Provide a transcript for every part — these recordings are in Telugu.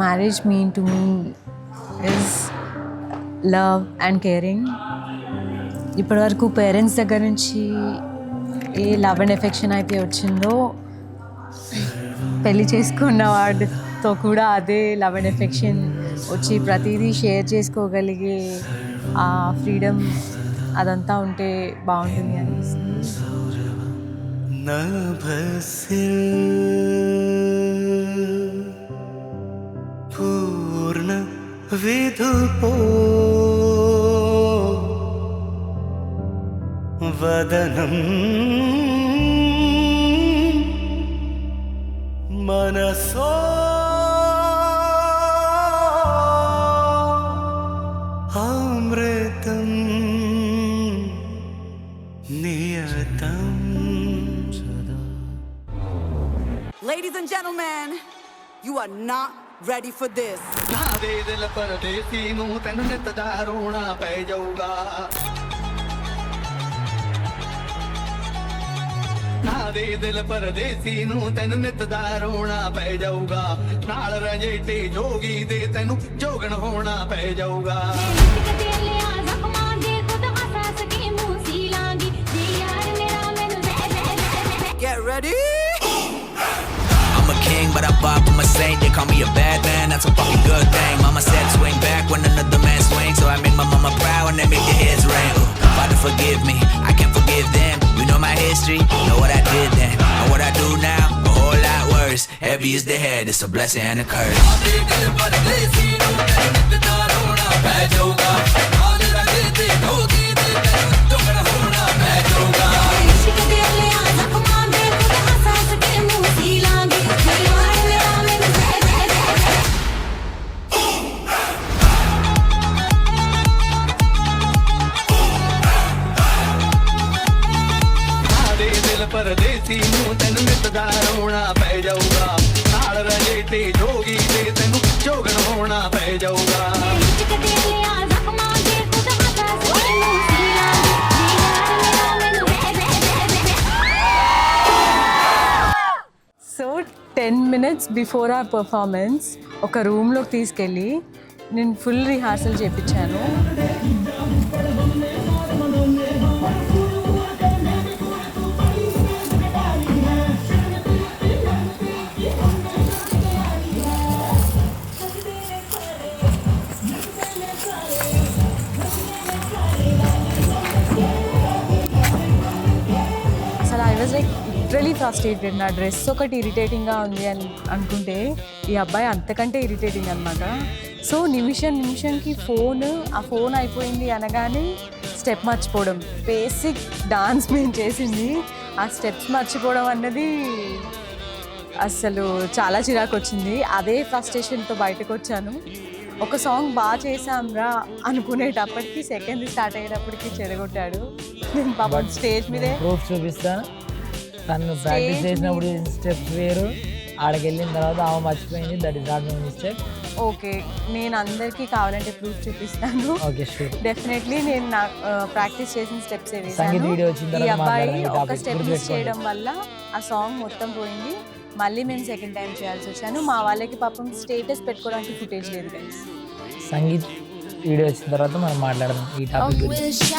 marriage mean to me is love and caring. ఇప్పటివరకు పేరెంట్స్ దగ్గర నుంచి ఏ లవ్ అండ్ ఎఫెక్షన్ అయితే వచ్చిందో పెళ్ళి చేసుకున్న వాడితో కూడా అదే లవ్ అండ్ ఎఫెక్షన్ వచ్చి ప్రతిదీ షేర్ చేసుకోగలిగే ఆ ఫ్రీడమ్ అదంతా ఉంటే బాగుంటుంది అనిపిస్తుంది. పూర్ణ విధుపో వదనం మనసో అమృతం నియతం. Ladies and gentlemen, you are not ready for this. ना दे दिल परदेसी नू तैनू नित दा रोना पै जाऊगा. ना दे दिल परदेसी नू तैनू नित दा रोना पै जाऊगा. नाल रंजेटे जोगी दे तैनू जोगन होना पै जाऊगा. Get ready. I'm a king, but I pop, I'm a saint. They call me a bad man, that's a fucking good thing. Mama said swing back when another man swings, so I make my mama proud when they make their heads ring. Father forgive me, I can't forgive them. You know my history, know what I did then. And what I do now, a whole lot worse. Heavy is the head, it's a blessing and a curse. परदेसी नू तैनू नित दा रोना पै जाऊगा. नाल रंजेटे जोगी दे तैनू जोगन होना पै जाऊगा. సో 10 minutes బిఫోర్ ఆ పర్ఫార్మెన్స్ ఒక రూమ్లోకి తీసుకెళ్ళి నేను ఫుల్ రిహార్సల్ చేయించాను. Like literally frustrated. నా డ్రెస్ ఒకటి ఇరిటేటింగ్గా ఉంది అని అనుకుంటే ఈ అబ్బాయి అంతకంటే ఇరిటేటింగ్ అనమాట. సో నిమిషంకి ఆ ఫోన్ అయిపోయింది అనగానే స్టెప్ మర్చిపోవడం, బేసిక్ డాన్స్ మేము చేసింది ఆ స్టెప్స్ మర్చిపోవడం అన్నది అసలు చాలా చిరాకు వచ్చింది. అదే ఫ్రస్ట్రేషన్తో బయటకు వచ్చాను. ఒక సాంగ్ బాగా చేసాంరా అనుకునేటప్పటికి సెకండ్ స్టార్ట్ అయ్యేటప్పటికి చెడగొట్టాడు. నేను పాపం స్టేజ్ మీదే చూపిస్తాను. తను ప్రాక్టీస్ చేసినప్పుడు స్టెప్స్ వేరు, ఆడకి వెళ్ళిన తర్వాత ఆమె మర్చిపోయింది. That is not my mistake. Okay, నేను అందరికీ కావాలంటే ప్రూఫ్ చూపిస్తాను. ఓకే షూర్, డెఫినెట్లీ నేను నా ప్రాక్టీస్ చేసిన స్టెప్స్ సంగీత్ వీడియో వచ్చిన ఈ తర్వాత అబ్బాయి ఒక స్టెప్ మిస్ చేయడం వల్ల ఆ సాంగ్ మొత్తం పోయింది. మళ్ళీ మేము సెకండ్ టైం చేయాల్సి వచ్చాను. మా వాళ్ళకి పాపం స్టేటస్ పెట్టుకోవడానికి ఫుటేజ్ లేదు గైస్. సంగీత్ వీడియో వచ్చిన తర్వాత మనం మాట్లాడదాం ఈ టాపిక్ గురించి.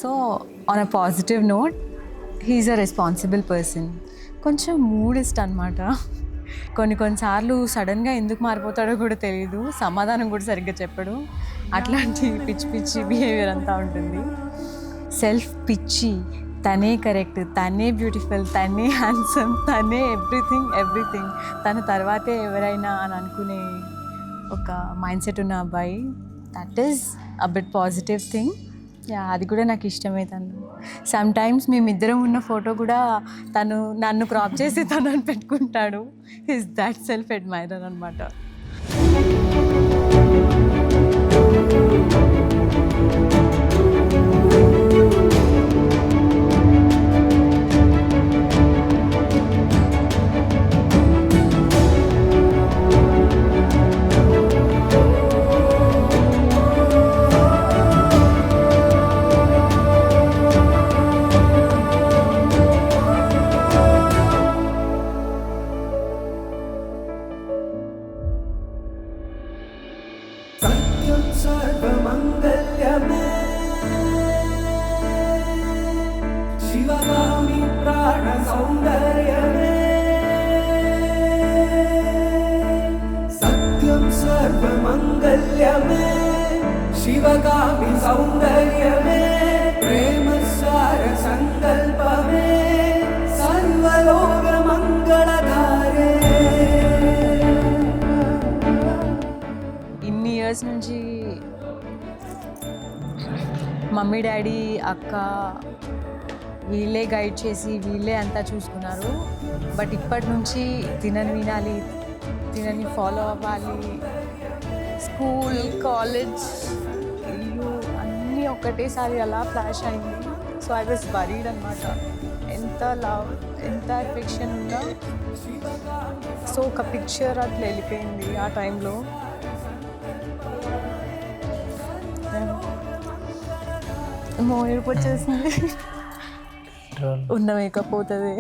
So on a positive note he is a responsible person. కొంచెం మూడిస్ట్ అనమాట. కొన్నిసార్లు సడన్గా ఎందుకు మారిపోతాడో కూడా తెలియదు, సమాధానం కూడా సరిగ్గా చెప్పడు. అట్లాంటి పిచ్చి పిచ్చి బిహేవియర్ అంతా ఉంటుంది. సెల్ఫ్ పిచ్చి, తనే కరెక్ట్, తనే బ్యూటిఫుల్, తనే హ్యాండ్సమ్, తనే ఎవ్రీథింగ్, తన తర్వాతే ఎవరైనా అని అనుకునే ఒక మైండ్ సెట్ ఉన్న అబ్బాయి. That is a bit positive thing. Yeah, అది కూడా నాకు ఇష్టమే. తను సమ్ టైమ్స్ మేమిద్దరం ఉన్న ఫోటో కూడా తను నన్ను క్రాప్ చేసి తనని పెట్టుకుంటాడు. ఈజ్ దట్ సెల్ఫ్ అడ్మైరర్ అనమాట. सर्वमङ्गल्यमे शिवगामि प्राणसौन्दर्यमे सत्यं सर्वमङ्गल्यमे शिवगामि सौन्दर्यमे प्रेमसार सङ्कल्पमे सर्वलोकमङ्गलधारे. ఇన్ని ఇయర్స్ నుంచి మమ్మీ డాడీ అక్క వీళ్ళే గైడ్ చేసి వీళ్ళే అంతా చూసుకున్నారు. బట్ ఇప్పటి నుంచి తినని వినాలి, తినని ఫాలో అవ్వాలి. స్కూల్, కాలేజ్, ఇల్లు అన్నీ ఒకటేసారి అలా ఫ్లాష్ అయింది. సో ఐ వాజ్ వరీడ్ అనమాట. ఎంత లవ్, ఎంత ఎఫెక్షన్ ఉందా. సో ఒక పిక్చర్ అట్లా వెళ్ళిపోయింది ఆ టైంలో. ఏడుపు వచ్చేసింది. ఉన్న మేకప్ పోతుంది.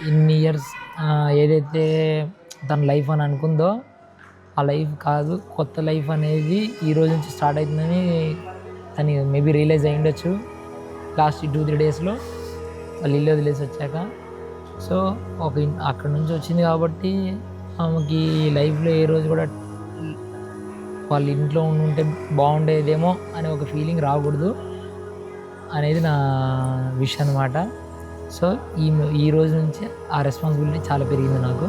ఇన్ని ఇయర్స్ ఏదైతే తన లైఫ్ అని అనుకుందో ఆ లైఫ్ కాదు, కొత్త లైఫ్ అనేది ఈ రోజు నుంచి స్టార్ట్ అవుతుందని తను మేబీ రియలైజ్ అయ్యి ఉండొచ్చు లాస్ట్ 2-3 డేస్లో వాళ్ళు ఇల్లు వదిలేసి వచ్చాక. సో అక్కడ నుంచి వచ్చింది కాబట్టి ఆమెకి లైఫ్లో ఏ రోజు కూడా వాళ్ళ ఇంట్లో ఉంటే బాగుండేదేమో అనే ఒక ఫీలింగ్ రాకూడదు అనేది నా విష్ అనమాట. సో ఈ రోజు నుంచి ఆ రెస్పాన్సిబిలిటీ చాలా పెరిగింది నాకు.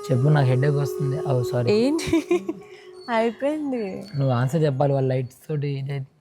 చెప్పు, నాకు హెడేక్ వస్తుంది. సారీ, ఏంటి అయిపోయింది. నువ్వు ఆన్సర్ చెప్పాలి. వాళ్ళ లైట్స్ తోటి ఇదైతే